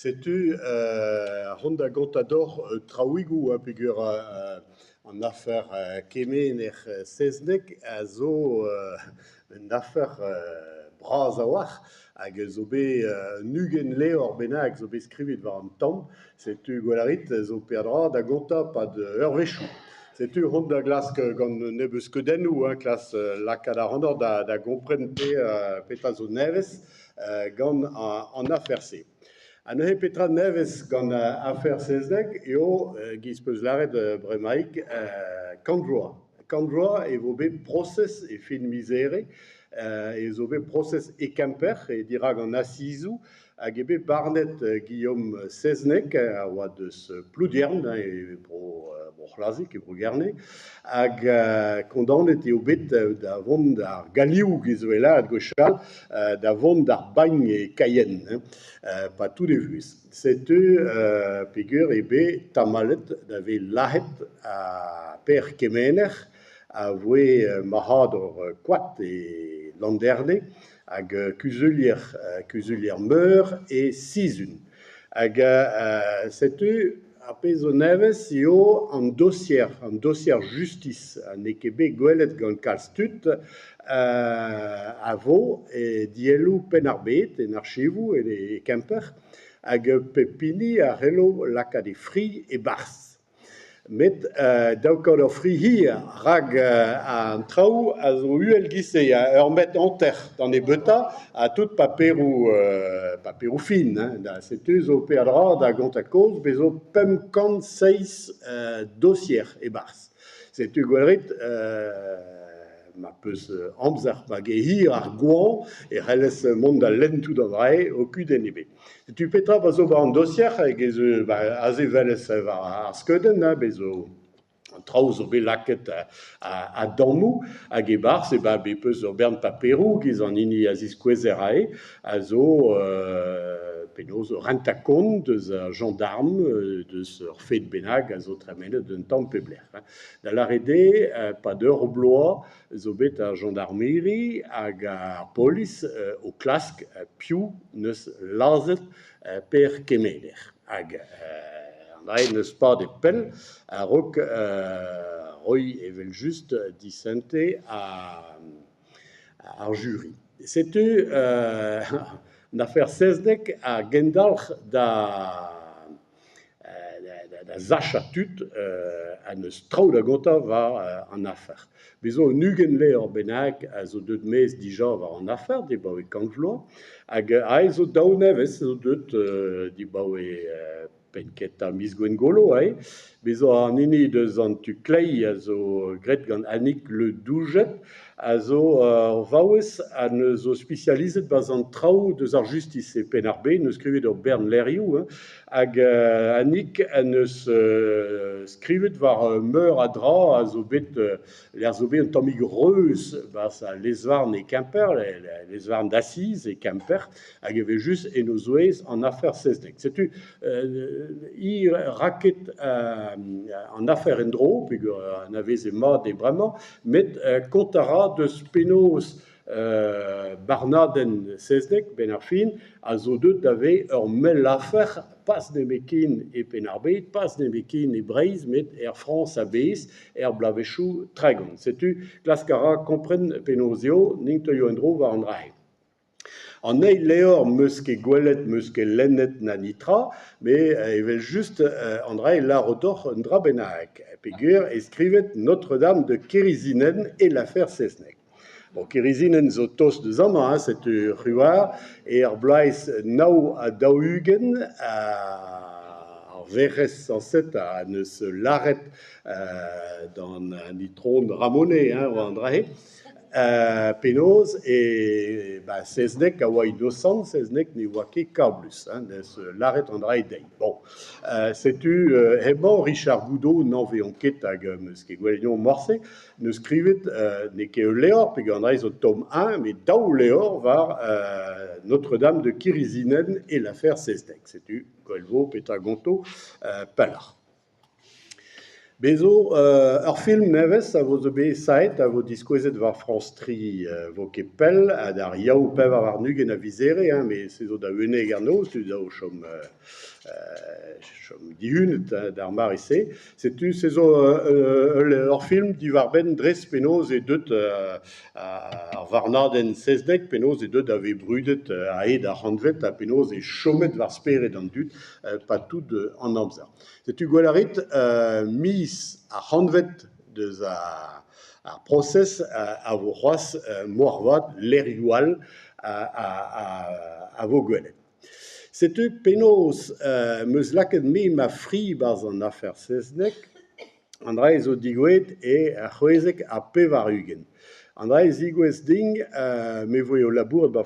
C'est-tu Honda Gontador Traouigou, figure en affaire Kemener Seznek, zo une affaire brazawar, hag zo be nugen leor benag zo be skrivit war an tamm, c'est-tu gwalarit zo perdra da gonta pa de urvechou. C'est-tu Honda glask gant nebus kedennou, klas lakada randor da gomprente peta zo neves gant an affaire se. An petra neves gant affaire seznek, eo giz peus laret bremaik kandroa. Kandroa e vo bet process e fin misere, e zo bet process e kemper, e dira gant assizou, hag ebe barnet Guillaume Seznek, a oa deus ploudiern, e pro chlazik e pro gerne, hag kondanet eo bet da vont ar galioù gizo e la, gochal, da vont ar bagn e kayen, pas tout de vues. Setu pegur ebe tamalet da ve lahet a per kemener, a voe mahador kwat e landerne, hag kuzulier meur e sizun. Hag setu a pezo neves eo an dossier justice, an ekebe gwelet gant kalstut, a vo e dielou pen ar bet, en archivou e kemper, hag pepini a relo laka de fri e bars. Met daoukad o fri hi rag an traoù a zo uel gise a ur met anter dan e beuta a tout paperou fin. Setu zo perdra da gant a koz bezo pem kant 6 dossier e bars. Setu gwelrit ma peus amzer pa ge hir ar gouan e c'hellez mont da lentou da vrae o kudenn ebe. Tu petra pa zo ba an dossier hag ez aze velez war ar skeudenn, bezo traoù zo bet laket a dammou hag e bars e be peus ur bern paperou giz an hini a ziskouezer ae a zo penaos renta kont deus a gendarme deus ur fet benag a zo tremenet d'un tamm pebler. Da l'arrede pa d'ur bloa zo bet a gendarmerie hag a polis o klask piou neus lazet per kemener. Hag an neus pa de pel a rok roi evel just disente ar jury. Setu an affaire Seznek a gendalc'h da zacha tut a neus traoù da gonta war an affaire. Bezo nugen levr bennak a zo deut mez dija war an affaire, dibaoe kanvloa, hag a zo daou nevez zo deut dibaoe penketa mis gwen golo, bezo an hini deus an tu klei a zo gret gant Annick Le Douget, a zo vaouez a neus zo specializet baz an traoù deus ar justice e pen ar be, neus skrivet ur bern lerioù, hag Annick a neus skrivet war meur a dra a zo bet l'er zo bet un tammig reus baz a lezvarn e Kemper, lezvarn d'assises e Kemper, hag eve just en eus ouez an affaire Seznek. Setu i raket an affaire en dro, peogwir an avez e mat e bremañ, met kontara deus penaos Barnaden Seznek, ben ar fin, a zo deut dave ur mel affaire pas nemekin e pen ar bet, pas nemekin e Breizh, met Air France a bez, blavechou tregont. Setu klaskara kompren penaos eo, ning teuio en dro war an rae. An eil leor meus ket gwelet, meus ket lennet na nitra, me evel just an rae la rodor un dra bennak. Peogwir e skrivet Notre-Dame de Kérizinen e l'affaire Seznek. Bon, Kérizinen zo tos deus amañ, setu ruar, e ar blaiz naou a daougen ar verrez sanset a neus laret dan nitron Ramonet, oa an drahe, penaos e Seznek a oa innocent, Seznek ne oa ket kablus, neus laret an drahe deiz. Bon, setu hemañ Richard Goudot nanveon ket hag meus ket gwellenion morse, neus skrivet ne ket leor, peogwir an drahe zo tom 1, met daou leor war Notre-Dame de Kérizinen e l'affaire Seznek. Setu gwellvo petra gonto pelar. Bezo, ur film nevez a vo zo bet saet a vo diskouezet war France 3 vo ket pell ha d'ar yaou pev a war nugen a vizere, me se zo da uneg ar noz, tu da o chom dihunet d'ar mare-se. Setu se zo ur film diwar ben dres penaos e deut ar varnadenn sezdek penaos e deut ave brudet a aed ar c'hantvet a penaos e chomet war speret an dud pa tout an amzer. Setu gwelarit mis a c'hantvet deus ar proses a vo c'hoaz moarvat lerioal a vo gwelet. Setu penaos meus laket me ma fri bas an afer sezdek, an dra zo digouet e c'hwezek a pev ar ugent. An dra zigouez ding me voe o labouret ba